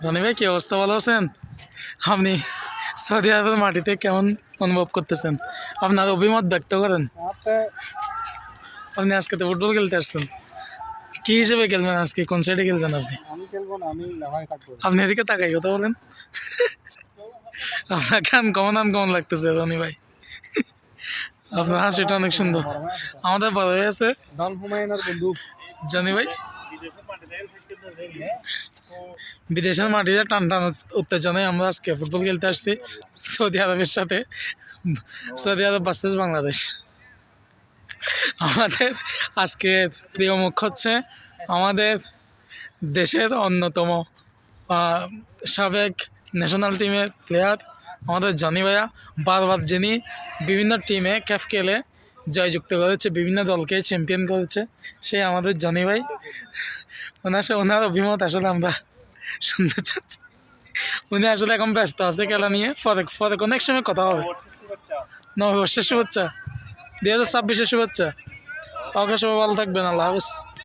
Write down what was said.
রনি ভাই কি অবস্থা, ভালো আছেন? আপনি সৌদি আরবের মাটিতে কেমন অনুভব করতেছেন? আপনার অভিমত ব্যক্ত করেন। আপনি আজকে তো ফুটবল খেলতে আসছেন, কি হিসেবে খেলবেন আজকে? কোন সাইডে খেলবেন আপনি? আমি খেলবো না, আমি লাফায় থাকবো। আপনি এদিকে তাকাই কথা বলেন। আপনার কেমন আনকমন লাগতেছে রনি ভাই, আপনার হাসিটা অনেক সুন্দর। আমাদের বড় হয়ে আছে ডন হুমায়ুনের বন্ধু। জনি ভাই, বিদেশের মাটিতে টান টান উত্তেজনায় আমরা আজকে ফুটবল খেলতে আসছি সৌদি আরবের সাথে। সৌদি আরব ভার্সেস বাংলাদেশ। আমাদের আজকের প্রিয় মুখ হচ্ছে আমাদের দেশের অন্যতম সাবেক ন্যাশনাল টিমের প্লেয়ার আমাদের জনি ভাইয়া। বারবার যিনি বিভিন্ন টিমে ক্যাপ খেলে জয়যুক্ত করেছে, বিভিন্ন দলকে চ্যাম্পিয়ন করেছে, সে আমাদের জনি ভাই। ওনার অভিমত আসলে আমরা শুনতে চাচ্ছি। উনি আসলে এখন ব্যস্ত আছে খেলা নিয়ে, পরে কোনো এক সময় কথা হবে। নববর্ষের শুভেচ্ছা, 2026-এর শুভেচ্ছা। ওকে, সবাই ভালো থাকবেন, আল্লাহ হাফেজ।